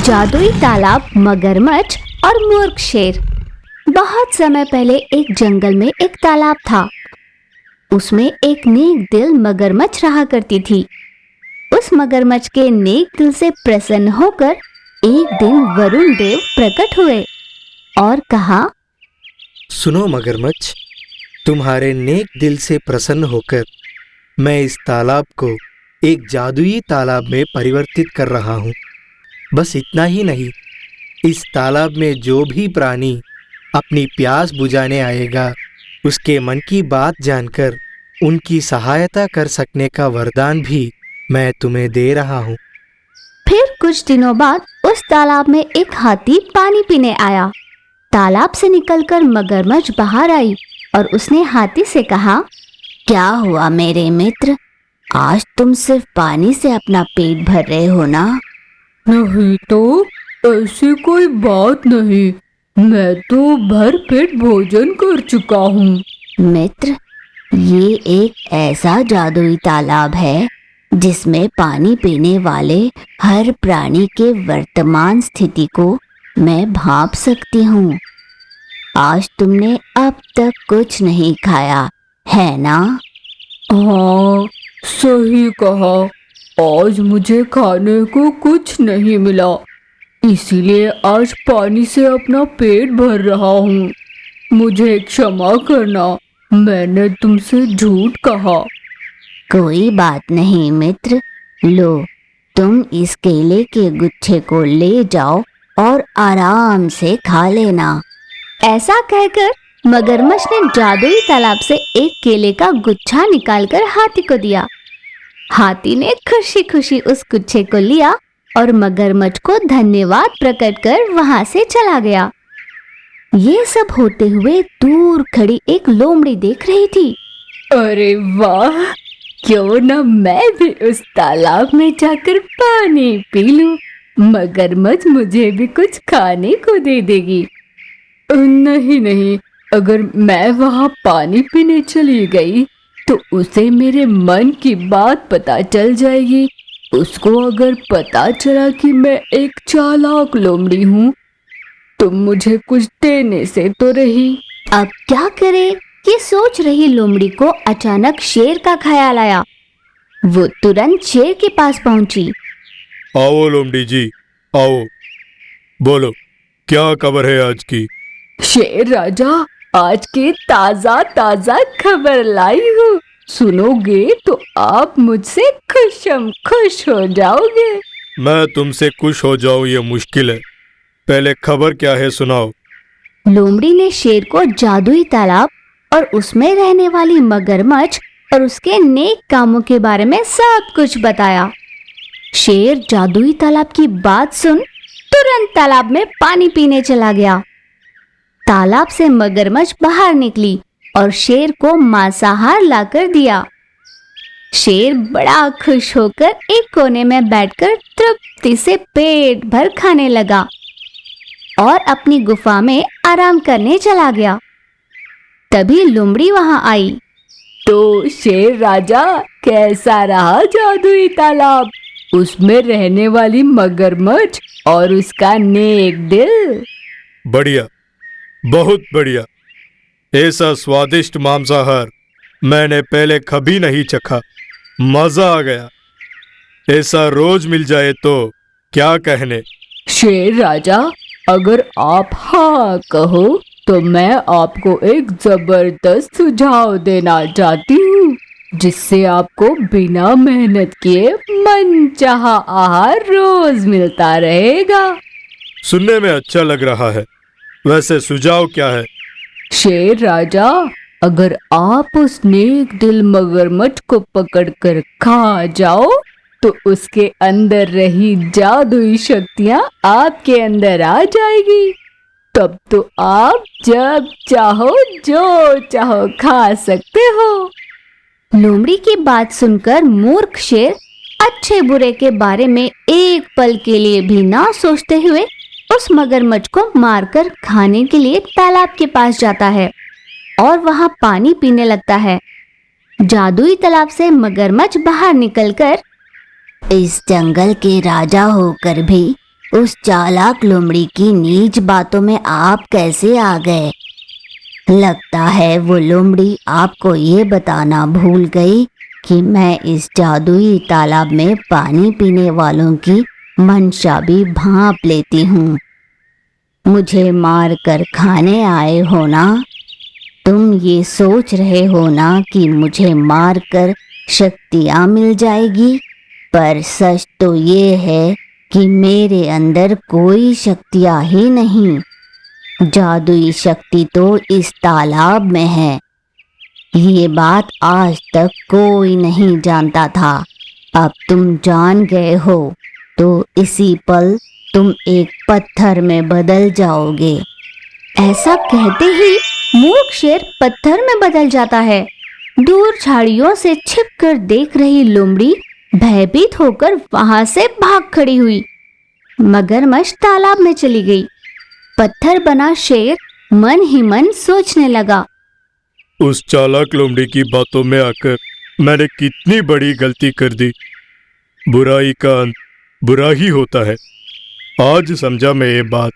जादुई तालाब, मगरमच्छ और मूर्ख शेर। बहुत समय पहले एक जंगल में एक तालाब था। उसमें एक नेक दिल मगरमच्छ रहा करती थी। उस मगरमच्छ के नेक दिल से प्रसन्न होकर एक दिन वरुण देव प्रकट हुए और कहा, सुनो मगरमच्छ, तुम्हारे नेक दिल से प्रसन्न होकर मैं इस तालाब को एक जादुई तालाब में परिवर्तित कर रहा हूँ। बस इतना ही नहीं, इस तालाब में जो भी प्राणी अपनी प्यास बुझाने आएगा, उसके मन की बात जानकर उनकी सहायता कर सकने का वरदान भी मैं तुम्हें दे रहा हूँ। फिर कुछ दिनों बाद उस तालाब में एक हाथी पानी पीने आया। तालाब से निकलकर मगरमच्छ बाहर आई और उसने हाथी से कहा, क्या हुआ मेरे मित्र, आज तुम सिर्फ पानी से अपना पेट भर रहे हो ना? नहीं तो, ऐसी कोई बात नहीं, मैं तो भर पेट भोजन कर चुका हूँ। मित्र, ये एक ऐसा जादुई तालाब है जिसमें पानी पीने वाले हर प्राणी के वर्तमान स्थिति को मैं भांप सकती हूँ। आज तुमने अब तक कुछ नहीं खाया है ना? हाँ, सही कहा, आज मुझे खाने को कुछ नहीं मिला, इसीलिए आज पानी से अपना पेट भर रहा हूँ। मुझे क्षमा करना, मैंने तुमसे झूठ कहा। कोई बात नहीं मित्र, लो तुम इस केले के गुच्छे को ले जाओ और आराम से खा लेना। ऐसा कहकर मगरमच्छ ने जादुई तालाब से एक केले का गुच्छा निकालकर हाथी को दिया। हाथी ने खुशी खुशी उस गुच्छे को लिया और मगरमच्छ को धन्यवाद प्रकट कर वहां से चला गया। ये सब होते हुए दूर खड़ी एक लोमड़ी देख रही थी। अरे वाह, क्यों न मैं भी उस तालाब में जाकर पानी पी लूं, मगरमच्छ मुझे भी कुछ खाने को दे देगी। नहीं नहीं, अगर मैं वहां पानी पीने चली गई तो उसे मेरे मन की बात पता चल जाएगी। उसको अगर पता चला कि मैं एक चालाक लोमड़ी हूँ तो मुझे कुछ देने से तो रही। अब क्या करे, ये सोच रही लोमड़ी को अचानक शेर का ख्याल आया। वो तुरंत शेर के पास पहुंची। आओ लोमड़ी जी, आओ, बोलो क्या खबर है आज की? शेर राजा, आज की ताजा ताजा खबर लाई हूँ, सुनोगे तो आप मुझसे खुश हो जाओगे। मैं तुमसे खुश हो जाऊं ये मुश्किल है, पहले खबर क्या है सुनाओ। लोमड़ी ने शेर को जादुई तालाब और उसमें रहने वाली मगरमच्छ और उसके नेक कामों के बारे में सब कुछ बताया। शेर जादुई तालाब की बात सुन तुरंत तालाब में पानी पीने चला गया। तालाब से मगरमच्छ बाहर निकली और शेर को मांसाहार लाकर दिया। शेर बड़ा खुश होकर एक कोने में बैठकर तृप्ति से पेट भर खाने लगा और अपनी गुफा में आराम करने चला गया। तभी लोमड़ी वहां आई। तो शेर राजा, कैसा रहा जादुई तालाब, उसमें रहने वाली मगरमच्छ और उसका नेक दिल? बढ़िया, बहुत बढ़िया। ऐसा स्वादिष्ट मांसाहार मैंने पहले कभी नहीं चखा, मजा आ गया। ऐसा रोज मिल जाए तो क्या कहने। शेर राजा, अगर आप हाँ कहो तो मैं आपको एक जबरदस्त सुझाव देना चाहती हूँ, जिससे आपको बिना मेहनत किए मनचाहा आहार रोज मिलता रहेगा। सुनने में अच्छा लग रहा है, वैसे सुझाव क्या है? शेर राजा, अगर आप उस नेक दिल मगरमच्छ को पकड़कर खा जाओ तो उसके अंदर रही जादुई शक्तियाँ आपके अंदर आ जाएगी। तब तो आप जब चाहो जो चाहो खा सकते हो। लोमड़ी की बात सुनकर मूर्ख शेर अच्छे बुरे के बारे में एक पल के लिए भी ना सोचते हुए उस मगरमच्छ को मारकर खाने के लिए तालाब के पास जाता है और वहां पानी पीने लगता है। जादुई तालाब से मगरमच्छ बाहर निकलकर, इस जंगल के राजा होकर भी उस चालाक लोमड़ी की नीच बातों में आप कैसे आ गए? लगता है वो लोमड़ी आपको ये बताना भूल गई कि मैं इस जादुई तालाब में पानी पीने वालों की मंशा भी भांप लेती हूँ। मुझे मार कर खाने आए हो ना? तुम ये सोच रहे हो ना कि मुझे मार कर शक्तियाँ मिल जाएगी, पर सच तो ये है कि मेरे अंदर कोई शक्तियाँ ही नहीं। जादुई शक्ति तो इस तालाब में है। ये बात आज तक कोई नहीं जानता था। अब तुम जान गए हो तो इसी पल तुम एक पत्थर में बदल जाओगे। ऐसा कहते ही मूर्ख शेर पत्थर में बदल जाता है। दूर झाड़ियों से छिपकर देख रही लोमड़ी भयभीत होकर वहां से भाग खड़ी हुई। मगरमच्छ तालाब में चली गई। पत्थर बना शेर मन ही मन सोचने लगा, उस चालाक लोमड़ी की बातों में आकर मैंने कितनी बड़ी गलती कर दी। बुराई का अंत बुरा ही होता है। आज समझा मैं ये बात।